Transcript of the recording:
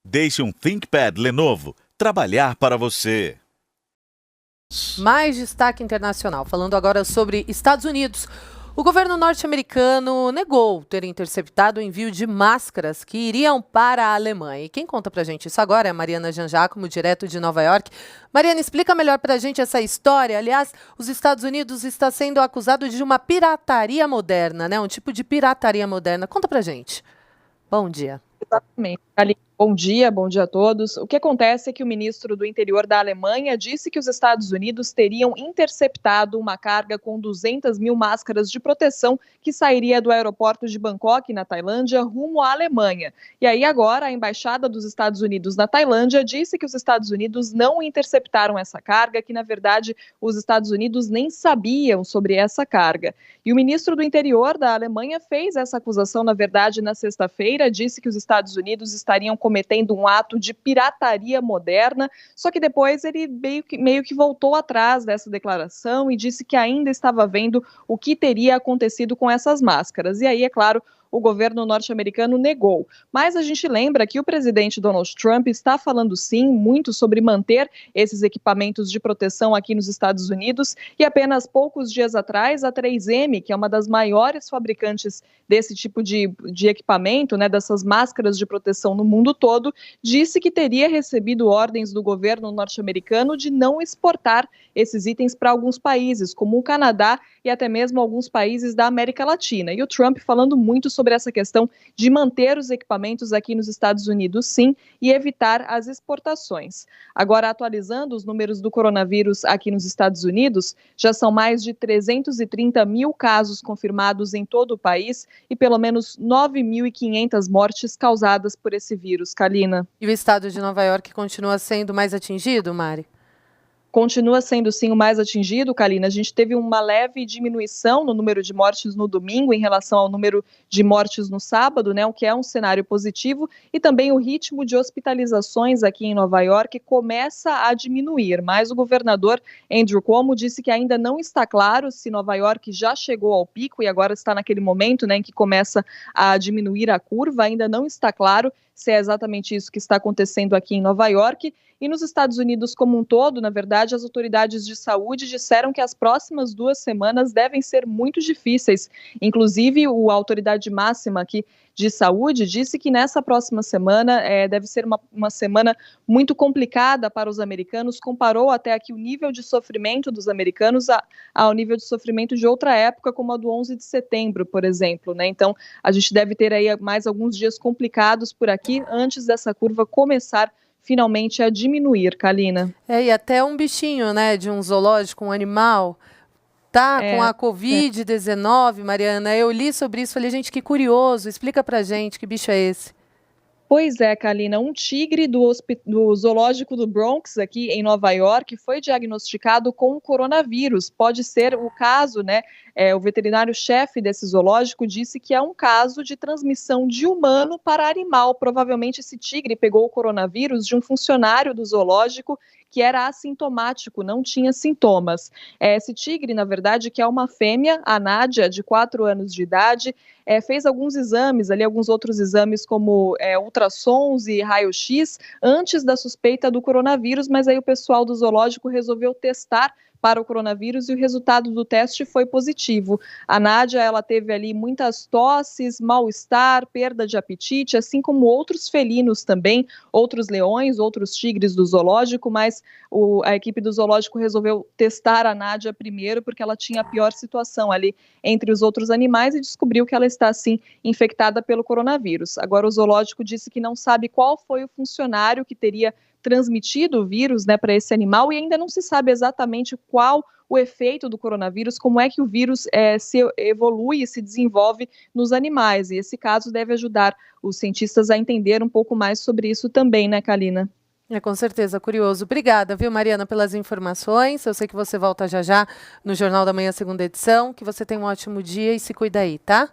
Deixe um ThinkPad Lenovo trabalhar para você. Mais destaque internacional, falando agora sobre Estados Unidos. O governo norte-americano negou ter interceptado o envio de máscaras que iriam para a Alemanha. E quem conta pra gente isso agora é a Mariana Jangiacomo, direto de Nova York. Mariana, explica melhor pra gente essa história. Aliás, os Estados Unidos está sendo acusado de uma pirataria moderna, né? Um tipo de pirataria moderna. Conta pra gente. Bom dia. Exatamente. Bom dia a todos. O que acontece é que o ministro do Interior da Alemanha disse que os Estados Unidos teriam interceptado uma carga com 200 mil máscaras de proteção que sairia do aeroporto de Bangkok, na Tailândia, rumo à Alemanha. E aí agora a Embaixada dos Estados Unidos na Tailândia disse que os Estados Unidos não interceptaram essa carga, que na verdade os Estados Unidos nem sabiam sobre essa carga. E o ministro do Interior da Alemanha fez essa acusação, na verdade, na sexta-feira, disse que os Estados Unidos estariam cometendo um ato de pirataria moderna, só que depois ele meio que voltou atrás dessa declaração e disse que ainda estava vendo o que teria acontecido com essas máscaras. E aí, é claro, o governo norte-americano negou. Mas a gente lembra que o presidente Donald Trump está falando sim muito sobre manter esses equipamentos de proteção aqui nos Estados Unidos e apenas poucos dias atrás a 3M, que é uma das maiores fabricantes desse tipo de equipamento, né, dessas máscaras de proteção no mundo todo, disse que teria recebido ordens do governo norte-americano de não exportar esses itens para alguns países, como o Canadá e até mesmo alguns países da América Latina. E o Trump falando muito sobre essa questão de manter os equipamentos aqui nos Estados Unidos, sim, e evitar as exportações. Agora, atualizando os números do coronavírus aqui nos Estados Unidos, já são mais de 330 mil casos confirmados em todo o país e pelo menos 9.500 mortes causadas por esse vírus, Kalina. E o estado de Nova York continua sendo mais atingido, Mari? Continua sendo, sim, o mais atingido, Kalina. A gente teve uma leve diminuição no número de mortes no domingo em relação ao número de mortes no sábado, né, o que é um cenário positivo, e também o ritmo de hospitalizações aqui em Nova York começa a diminuir, mas o governador Andrew Cuomo disse que ainda não está claro se Nova York já chegou ao pico e agora está naquele momento, né, em que começa a diminuir a curva, ainda não está claro se é exatamente isso que está acontecendo aqui em Nova York. E nos Estados Unidos como um todo, na verdade, as autoridades de saúde disseram que as próximas 2 semanas devem ser muito difíceis. Inclusive, a autoridade máxima aqui de saúde disse que nessa próxima semana deve ser uma semana muito complicada para os americanos, comparou até aqui o nível de sofrimento dos americanos ao nível de sofrimento de outra época, como a do 11 de setembro, por exemplo, né? Então, a gente deve ter aí mais alguns dias complicados por aqui, antes dessa curva começar finalmente a diminuir, Kalina. E até um bichinho, né, de um zoológico, um animal, tá com a Covid-19, Mariana. Eu li sobre isso, falei, gente, que curioso, explica pra gente, que bicho é esse? Pois é, Kalina, um tigre do zoológico do Bronx, aqui em Nova York, foi diagnosticado com coronavírus. Pode ser o caso, né? O veterinário-chefe desse zoológico disse que é um caso de transmissão de humano para animal. Provavelmente esse tigre pegou o coronavírus de um funcionário do zoológico que era assintomático, não tinha sintomas. Esse tigre, na verdade, que é uma fêmea, a Nádia, de 4 anos de idade, fez alguns exames, ali alguns outros exames como ultrassons e raio-x, antes da suspeita do coronavírus, mas aí o pessoal do zoológico resolveu testar para o coronavírus e o resultado do teste foi positivo. A Nádia, ela teve ali muitas tosses, mal-estar, perda de apetite, assim como outros felinos também, outros leões, outros tigres do zoológico, mas a equipe do zoológico resolveu testar a Nádia primeiro porque ela tinha a pior situação ali entre os outros animais e descobriu que ela está, sim, infectada pelo coronavírus. Agora, o zoológico disse que não sabe qual foi o funcionário que teria transmitido o vírus, né, para esse animal e ainda não se sabe exatamente qual o efeito do coronavírus, como é que o vírus se evolui e se desenvolve nos animais. E esse caso deve ajudar os cientistas a entender um pouco mais sobre isso também, né, Kalina? Com certeza, curioso. Obrigada, viu, Mariana, pelas informações. Eu sei que você volta já já no Jornal da Manhã, segunda edição. Que você tenha um ótimo dia e se cuida aí, tá?